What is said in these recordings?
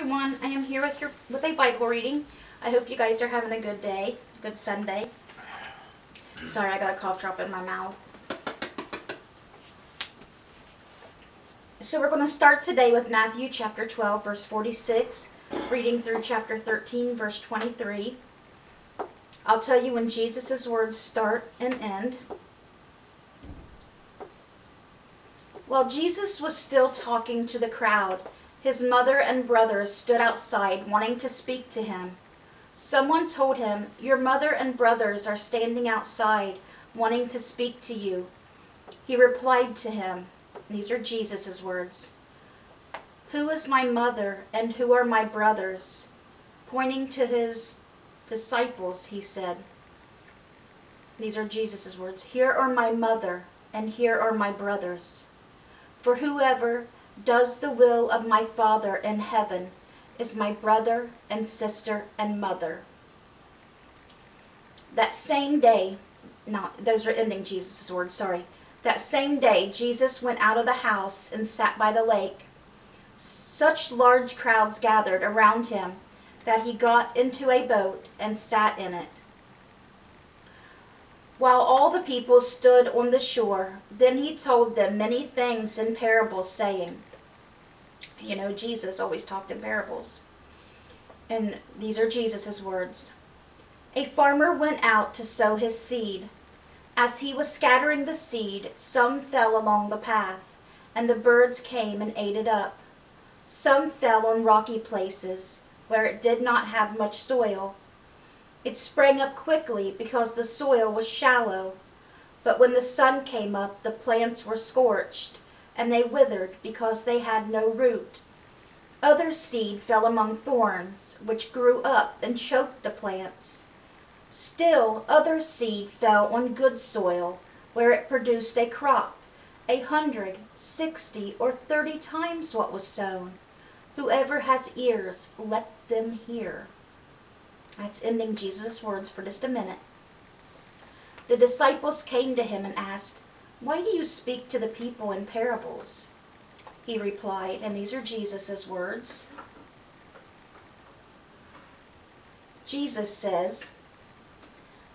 everyone. I am here with a Bible reading. I hope you guys are having a good day, good Sunday. Sorry, I got a cough drop in my mouth. So we're going to start today with Matthew chapter 12, verse 46, reading through chapter 13, verse 23. I'll tell you when Jesus' words start and end. While Jesus was still talking to the crowd, his mother and brothers stood outside wanting to speak to him. Someone told him, "Your mother and brothers are standing outside wanting to speak to you." He replied to him, these are Jesus' words, "Who is my mother and who are my brothers?" Pointing to his disciples, he said, these are Jesus' words, "Here are my mother and here are my brothers. For whoever does the will of my Father in heaven is my brother and sister and mother." That same day, those are ending Jesus' words, sorry. That same day, Jesus went out of the house and sat by the lake. Such large crowds gathered around him that he got into a boat and sat in it, while all the people stood on the shore. Then he told them many things in parables, saying, you know, Jesus always talked in parables. And these are Jesus' words. "A farmer went out to sow his seed. As he was scattering the seed, some fell along the path, and the birds came and ate it up. Some fell on rocky places, where it did not have much soil. It sprang up quickly because the soil was shallow. But when the sun came up, the plants were scorched, and they withered because they had no root. Other seed fell among thorns, which grew up and choked the plants. Still other seed fell on good soil, where it produced a crop, 100, 60, or 30 times what was sown. Whoever has ears, let them hear." That's ending Jesus' words for just a minute. The disciples came to him and asked, "Why do you speak to the people in parables?" He replied, and these are Jesus' words. Jesus says,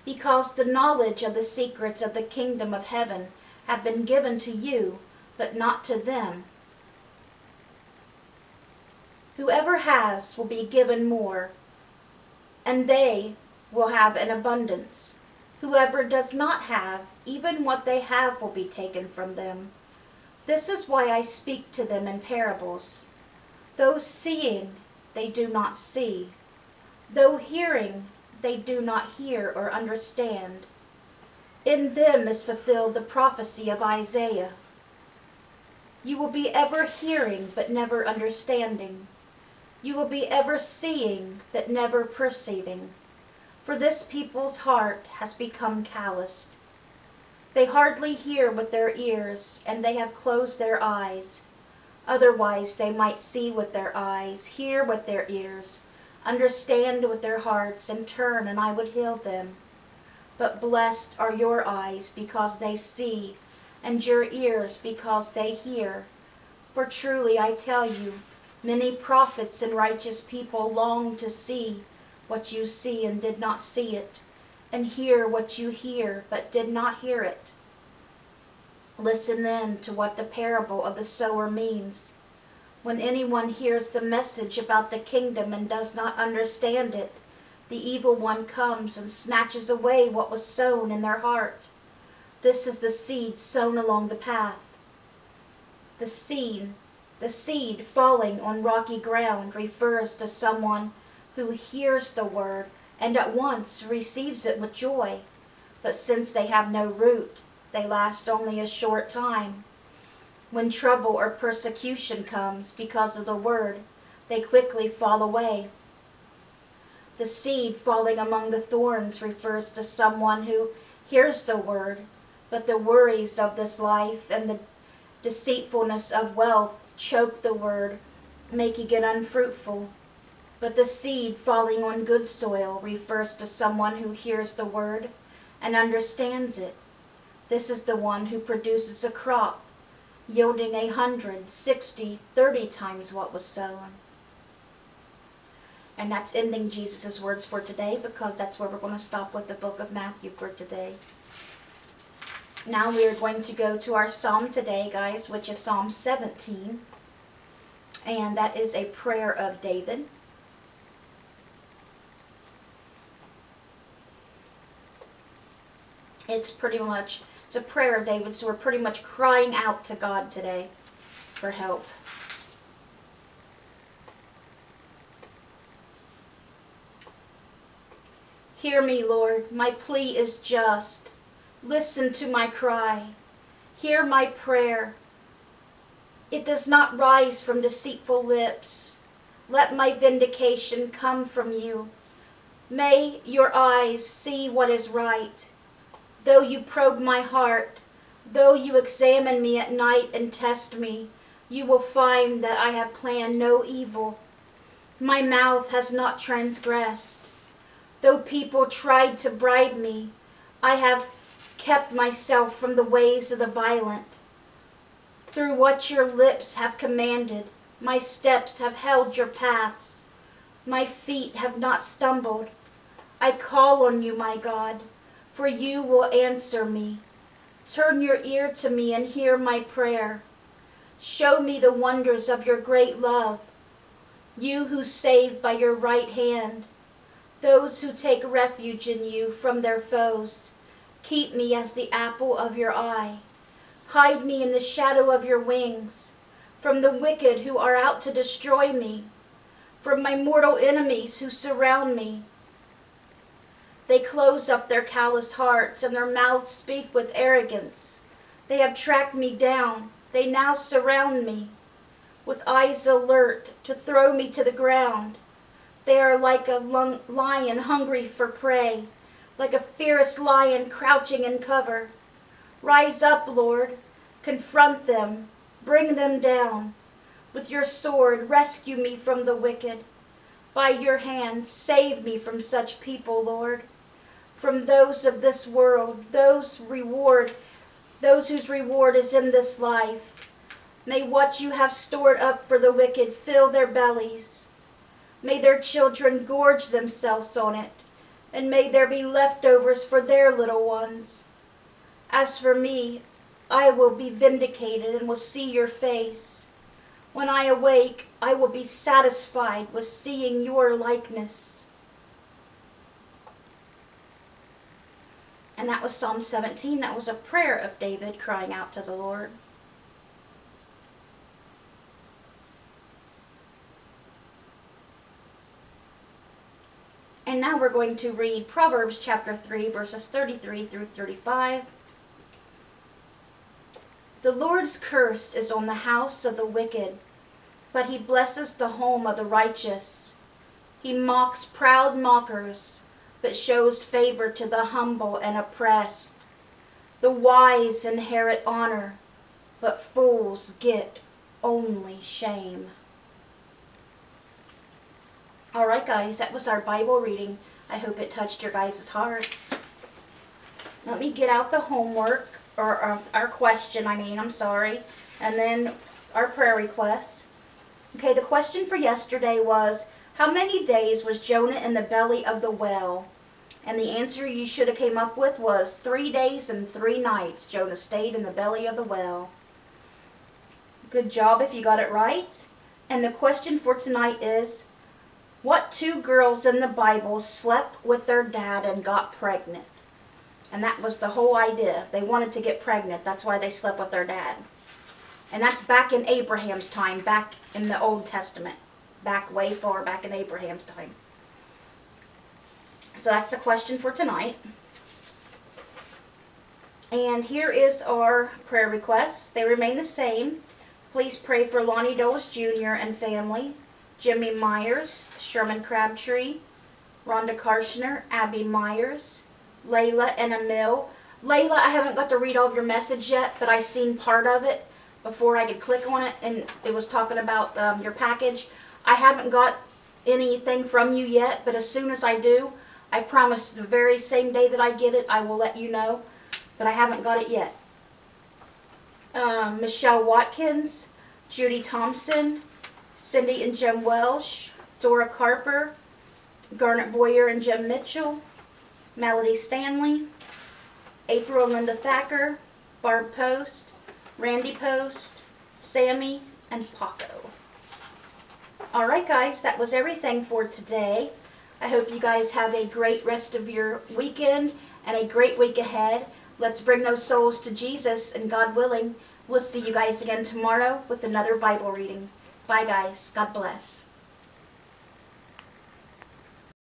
"Because the knowledge of the secrets of the kingdom of heaven have been given to you, but not to them. Whoever has will be given more, and they will have an abundance. Whoever does not have, even what they have will be taken from them. This is why I speak to them in parables. Though seeing, they do not see. Though hearing, they do not hear or understand. In them is fulfilled the prophecy of Isaiah. You will be ever hearing, but never understanding. You will be ever seeing, but never perceiving. For this people's heart has become calloused. They hardly hear with their ears, and they have closed their eyes. Otherwise they might see with their eyes, hear with their ears, understand with their hearts, and turn, and I would heal them. But blessed are your eyes because they see, and your ears because they hear. For truly I tell you, many prophets and righteous people longed to see what you see and did not see it, and hear what you hear but did not hear it. Listen then to what the parable of the sower means. When anyone hears the message about the kingdom and does not understand it, the evil one comes and snatches away what was sown in their heart. This is the seed sown along the path. The seed falling on rocky ground refers to someone who hears the word and at once receives it with joy. But since they have no root, they last only a short time. When trouble or persecution comes because of the word, they quickly fall away. The seed falling among the thorns refers to someone who hears the word, but the worries of this life and the deceitfulness of wealth choke the word, making it unfruitful. But the seed falling on good soil refers to someone who hears the word and understands it. This is the one who produces a crop, yielding 100, 60, 30 times what was sown. And that's ending Jesus' words for today, because that's where we're going to stop with the book of Matthew for today. Now we are going to go to our psalm today, guys, which is Psalm 17. And that is a prayer of David. It's a prayer of David, so we're pretty much crying out to God today for help. Hear me, Lord, my plea is just. Listen to my cry. Hear my prayer. It does not rise from deceitful lips. Let my vindication come from you. May your eyes see what is right. Though you probe my heart, though you examine me at night and test me, you will find that I have planned no evil. My mouth has not transgressed. Though people tried to bribe me, I have kept myself from the ways of the violent. Through what your lips have commanded, my steps have held your paths. My feet have not stumbled. I call on you, my God, for you will answer me. Turn your ear to me and hear my prayer. Show me the wonders of your great love, you who save by your right hand. Those who take refuge in you from their foes, keep me as the apple of your eye. Hide me in the shadow of your wings, from the wicked who are out to destroy me, from my mortal enemies who surround me. They close up their callous hearts, and their mouths speak with arrogance. They have tracked me down. They now surround me, with eyes alert to throw me to the ground. They are like a lion hungry for prey, like a fierce lion crouching in cover. Rise up, Lord, confront them, bring them down. With your sword, rescue me from the wicked. By your hand, save me from such people, Lord. From those of this world, those whose reward is in this life. May what you have stored up for the wicked fill their bellies. May their children gorge themselves on it, and may there be leftovers for their little ones. As for me, I will be vindicated and will see your face. When I awake, I will be satisfied with seeing your likeness. And that was Psalm 17. That was a prayer of David crying out to the Lord. And now we're going to read Proverbs chapter 3, verses 33 through 35. The Lord's curse is on the house of the wicked, but he blesses the home of the righteous. He mocks proud mockers, but shows favor to the humble and oppressed. The wise inherit honor, but fools get only shame. Alright guys, that was our Bible reading. I hope it touched your guys' hearts. Let me get out the homework, or our question, I'm sorry, and then our prayer requests. Okay, the question for yesterday was, how many days was Jonah in the belly of the whale? And the answer you should have came up with was 3 days and 3 nights Jonah stayed in the belly of the whale. Good job if you got it right. And the question for tonight is, what 2 girls in the Bible slept with their dad and got pregnant? And that was the whole idea. They wanted to get pregnant. That's why they slept with their dad. And that's back in Abraham's time, back in the Old Testament. Back way far back in Abraham's time. So that's the question for tonight. And here is our prayer requests. They remain the same. Please pray for Lonnie Doles Jr. and family, Jimmy Myers, Sherman Crabtree, Rhonda Karshner, Abby Myers, Layla and Emil. Layla, I haven't got to read all of your message yet, but I seen part of it before I could click on it, and it was talking about your package. I haven't got anything from you yet, but as soon as I do, I promise the very same day that I get it, I will let you know, but I haven't got it yet. Michelle Watkins, Judy Thompson, Cindy and Jem Welsh, Dora Carper, Garnet Boyer and Jim Mitchell, Melody Stanley, April and Linda Thacker, Barb Post, Randy Post, Sammy, and Paco. Alright guys, that was everything for today. I hope you guys have a great rest of your weekend and a great week ahead. Let's bring those souls to Jesus, and God willing, we'll see you guys again tomorrow with another Bible reading. Bye guys. God bless.